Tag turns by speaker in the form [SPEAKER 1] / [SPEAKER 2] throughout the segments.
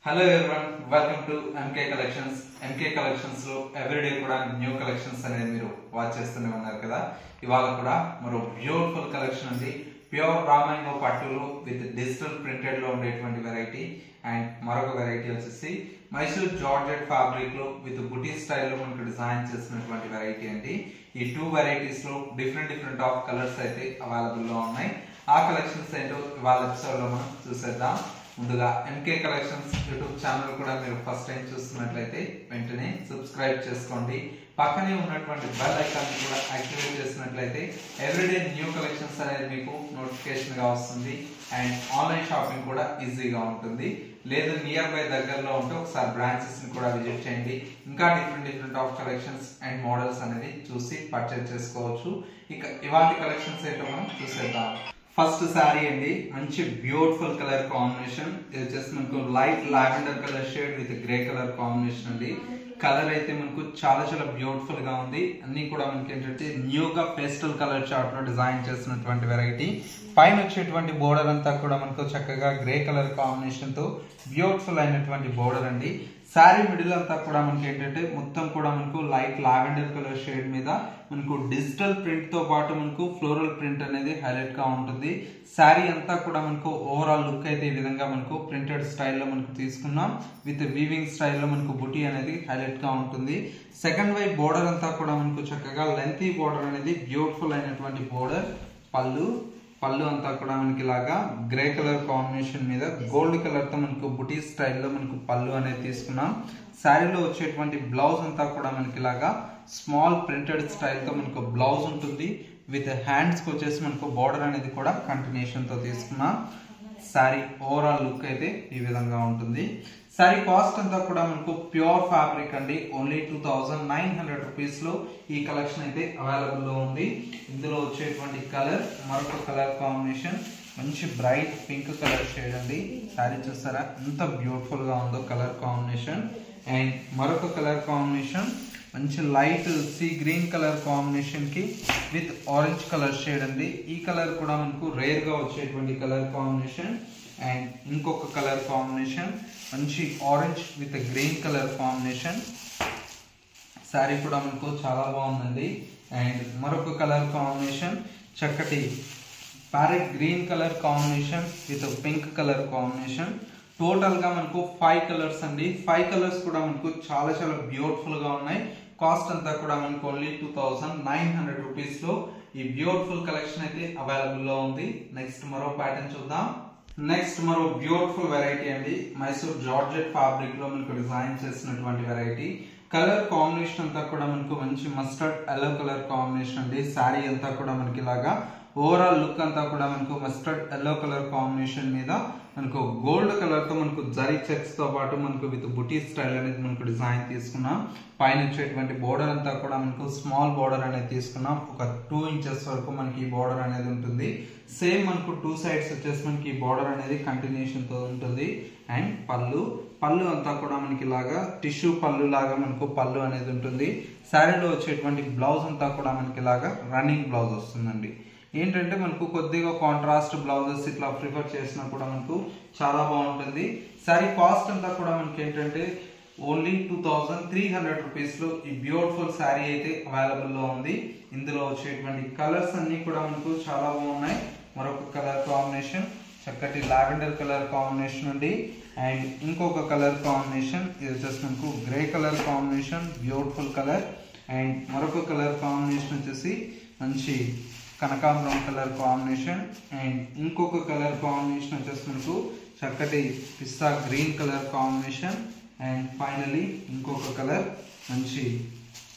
[SPEAKER 1] Hello everyone, welcome to MK Collections. MK Collections లో everyday కూడా new collections అనేది మీరు వాచ్ చేస్తూనే ఉన్నారు కదా. ఇవాళ కూడా మరో బ్యూటిఫుల్ కలెక్షన్ ఉంది. ప్యూర్ రామాంగో పట్టులో విత్ డిజిటల్ ప్రింటెడ్ లో ఉండేటువంటి వెరైటీ అండ్ మరొక వెరైటీ వచ్చేసి మైసూర్ జార్జెట్ ఫ్యాబ్రిక్ లో విత్ బుటీ స్టైల్లో మనకు డిజైన్ చేసినటువంటి వెరైటీ అండి. ఈ టూ వెరైటీస్ లో డిఫరెంట్ ఆఫ్ కలర్స్ అయితే అవైలబుల్ లో ఉన్నాయి. ఆ కలెక్షన్స్ ఏంటో ఇవాళ ఎపిసోడ్ లో మనం చూసేద్దాం. ముందుగా ఎంకే కలెక్షన్స్ యూట్యూబ్ ఛానల్ కూడా మీరు ఫస్ట్ టైం చూస్తున్నట్లయితే వెంటనే సబ్స్క్రైబ్ చేసుకోండి. పక్కనే ఉన్నటువంటి బెల్ ఐకాన్ కూడా యాక్టివేట్ చేసినట్లయితే ఎవ్రీడే న్యూ కలెక్షన్స్ అనేది మీకు నోటిఫికేషన్ గా వస్తుంది అండ్ ఆన్లైన్ షాపింగ్ కూడా ఈజీగా ఉంటుంది. లేదు నియర్ బై దగ్గరలో ఉంటే ఒకసారి బ్రాంచెస్ ని కూడా విజిట్ చేయండి. ఇంకా different of collections and models అనేది చూసి పర్చేజ్ చేసుకోవచ్చు. ఇక ఇవాటి కలెక్షన్స్ ఏంటో మనం చూసేద్దాం. ఫస్ట్ సారీ అండి, మంచి బ్యూటిఫుల్ కలర్ కాంబినేషన్. ఇది వచ్చేసి మనకు light lavender colour shade with grey colour combination అండి. కలర్ అయితే మనకు చాలా బ్యూటిఫుల్ గా ఉంది. అన్ని కూడా మనకి ఏంటంటే న్యూగా పేస్టల్ కలర్ చార్ట్ లో డిజైన్ చేసినటువంటి వెరైటీ. పైన వచ్చేటువంటి బోర్డర్ అంతా కూడా మనకు చక్కగా గ్రే కలర్ కాంబినేషన్ తో బ్యూటిఫుల్ అయినటువంటి బోర్డర్ అండి. శారీ మిడిల్ అంతా కూడా మనకి ఏంటంటే మొత్తం కూడా మనకు లైట్ లావెండర్ కలర్ షేడ్ మీద మనకు డిజిటల్ ప్రింట్ తో పాటు మనకు ఫ్లోరల్ ప్రింట్ అనేది హైలైట్ గా ఉంటుంది. శారీ అంతా కూడా మనకు ఓవరాల్ లుక్ అయితే ఈ విధంగా మనకు ప్రింటెడ్ స్టైల్లో మనకు తీసుకున్నాం. విత్ వీవింగ్ స్టైల్లో మనకు బుటీ అనేది హైలైట్ గా ఉంటుంది. సెకండ్ వైపు బోర్డర్ అంతా కూడా మనకు చక్కగా లెంతీ బోర్డర్ అనేది బ్యూటిఫుల్ అయినటువంటి బోర్డర్. పళ్ళు అంతా కూడా మనకి ఇలాగా గ్రే కలర్ కాంబినేషన్ మీద గోల్డ్ కలర్ తో మనకు బుటీ స్టైల్లో మనకు పళ్ళు అనేది తీసుకున్నాం. శారీలో వచ్చేటువంటి బ్లౌజ్ అంతా కూడా మనకి ఇలాగా స్మాల్ ప్రింటెడ్ స్టైల్ తో మనకు బ్లౌజ్ ఉంటుంది. విత్ హ్యాండ్స్ కి వచ్చేసి మనకు బోర్డర్ అనేది కూడా కంటిన్యూషన్ తో తీసుకున్నాం. శారీ ఓవరాల్ లుక్ అయితే ఈ విధంగా ఉంటుంది. శారీ కాస్ట్ అంతా కూడా మనకు ప్యూర్ ఫ్యాబ్రిక్ అండి. ఓన్లీ 2900 రూపీస్ లో ఈ కలెక్షన్ అయితే అవైలబుల్ లో ఉంది. ఇందులో వచ్చేటువంటి కలర్ మరొక కలర్ కాంబినేషన్ మంచి బ్రైట్ పింక్ కలర్ షేడ్ అండి. శారీ చూస్తారా ఎంత బ్యూటిఫుల్ గా ఉందో కలర్ కాంబినేషన్. అండ్ మరొక కలర్ కాంబినేషన్ మంచి light sea green colour combination కి విత్ ఆరెంజ్ కలర్ షేడ్ అండి. ఈ కలర్ కూడా మనకు రేర్ గా వచ్చేటువంటి కలర్ కాంబినేషన్. అండ్ ఇంకొక కలర్ కాంబినేషన్ మంచి orange with green colour combination. Sari కూడా మనకు చాలా బాగుందండి. అండ్ మరొక కలర్ కాంబినేషన్ చక్కటి parrot green colour combination with pink colour combination. Total గా మనకు 5 కలర్స్ అండి. 5 కలర్స్ కూడా మనకు చాలా బ్యూటిఫుల్ గా ఉన్నాయి. కాస్ట్ అంతా కూడా మనకు ఓన్లీ 2900 రూపీస్ లో ఈ బ్యూటిఫుల్ కలెక్షన్ అయితే అవైలబుల్ లో ఉంది. నెక్స్ట్ మరో ప్యాటర్న్ చూద్దాం. నెక్స్ట్ మరో బ్యూటిఫుల్ వెరైటీ అండి. మైసూర్ జార్జెట్ ఫ్యాబ్రిక్ లో మనకు డిజైన్ చేసినటువంటి వెరైటీ. కలర్ కాంబినేషన్ అంతా కూడా మనకు మంచి మస్టర్డ్ ఎల్లో కలర్ కాంబినేషన్ అండి. శారీ అంతా కూడా మనకి ఇలాగా ఓవరాల్ లుక్ అంతా కూడా మనకు మస్టర్డ్ ఎల్లో కలర్ కాంబినేషన్ మీద మనకు గోల్డ్ కలర్ తో మనకు జరీ చెక్స్ తో పాటు మనకు విత్ బుటీ స్టైల్ అనేది మనకు డిజైన్ తీసుకున్నాం. పైన వచ్చేటువంటి బోర్డర్ అంతా కూడా మనకు స్మాల్ బోర్డర్ అనేది తీసుకున్నాం. ఒక 2 ఇంచెస్ వరకు మనకి ఈ బోర్డర్ అనేది ఉంటుంది. సేమ్ మనకు 2 సైడ్స్ వచ్చేసి మనకి ఈ బోర్డర్ అనేది కంటిన్యూషన్ తో ఉంటుంది. అండ్ పళ్ళు అంతా కూడా మనకి ఇలాగా టిష్యూ పళ్ళు లాగా మనకు పళ్ళు అనేది ఉంటుంది. శారీలో వచ్చేటువంటి బ్లౌజ్ అంతా కూడా మనకి ఇలాగా రన్నింగ్ బ్లౌజ్ వస్తుందండి. ఏంటంటే మనకు కొద్దిగా కాంట్రాస్ట్ బ్లౌజెస్ ఇట్లా ప్రిఫర్ చేసినా కూడా మనకు చాలా బాగుంటుంది. శారీ కాస్ట్ అంతా కూడా మనకి ఏంటంటే ఓన్లీ 2300 రూపీస్ లో ఈ బ్యూటిఫుల్ శారీ అయితే అవైలబుల్ లో ఉంది. ఇందులో వచ్చేటువంటి కలర్స్ అన్ని కూడా మనకు చాలా బాగున్నాయి. మరొక కలర్ కాంబినేషన్ చక్కటి లావెండర్ కలర్ కాంబినేషన్ అండి. అండ్ ఇంకొక కలర్ కాంబినేషన్ ఇది వచ్చేసి మనకు grey colour combination beautiful colour. And మరొక కలర్ కాంబినేషన్ వచ్చేసి మంచి కనకాంబరం కలర్ కాంబినేషన్. అండ్ ఇంకొక కలర్ కాంబినేషన్ వచ్చేసి మనకు చక్కటి పిస్తా green colour combination. And finally ఇంకొక కలర్ మంచి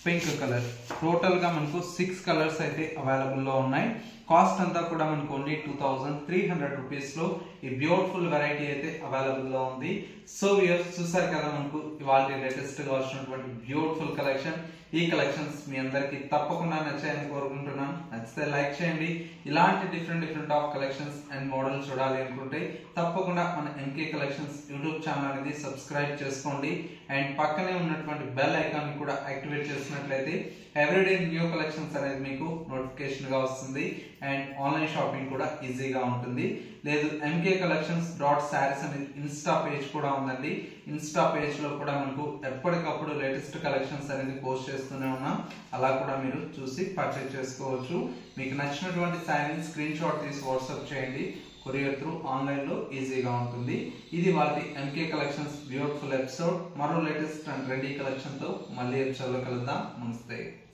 [SPEAKER 1] పింక్ కలర్. టోటల్ గా మనకు 6 కలర్స్ అయితే అవైలబుల్ లో ఉన్నాయి. కాస్ట్ అంతా కూడా మనకు ఓన్లీ 2300 రూపీస్ లో ఈ బ్యూటిఫుల్ వెరైటీ అయితే అవైలబుల్ లో ఉంది. సో వ్యూయర్స్ చూసారు కదా మనకు ఇవాళ లేటెస్ట్ గా వచ్చినటువంటి బ్యూటిఫుల్ కలెక్షన్. ఈ కలెక్షన్స్ మీ అందరికి తప్పకుండా నచ్చాయని కోరుకుంటున్నాను. నచ్చితే లైక్ చేయండి. ఇలాంటి different of collections and models చూడాలి అనుకుంటే తప్పకుండా మన ఎంకే కలెక్షన్స్ యూట్యూబ్ ఛానల్ అనేది సబ్స్క్రైబ్ చేసుకోండి. అండ్ పక్కనే ఉన్నటువంటి బెల్ ఐకాన్ కూడా యాక్టివేట్ చేసినట్లయితే ఎవ్రీడే న్యూ కలెక్షన్స్ అనేది మీకు నోటిఫికేషన్ గా వస్తుంది. అండ్ ఆన్లైన్ షాపింగ్ కూడా ఈజీగా ఉంటుంది. లేదు ఎంకే కలెక్షన్స్ .sarees అనేది ఇన్స్టా పేజ్ కూడా ఉందండి. ఇన్స్టా పేజ్ లో కూడా మనకు ఎప్పటికప్పుడు లేటెస్ట్ కలెక్షన్స్ అనేది పోస్ట్ చేస్తూనే ఉన్నాం. అలా కూడా మీరు చూసి పర్చేజ్ చేసుకోవచ్చు. మీకు నచ్చినటువంటి శారీని స్క్రీన్ షాట్ తీసి వాట్సాప్ చేయండి. కొరియర్ త్రూ ఆన్లైన్ లో ఈజీగా ఉంటుంది. ఇది వాటి ఎంకే కలెక్షన్స్ బ్యూటిఫుల్ ఎపిసోడ్. మరో లేటెస్ట్ అండ్ ట్రెండీ కలెక్షన్ తో మళ్ళీ ఎపిసోడ్ లో కలుద్దాం. నమస్తే.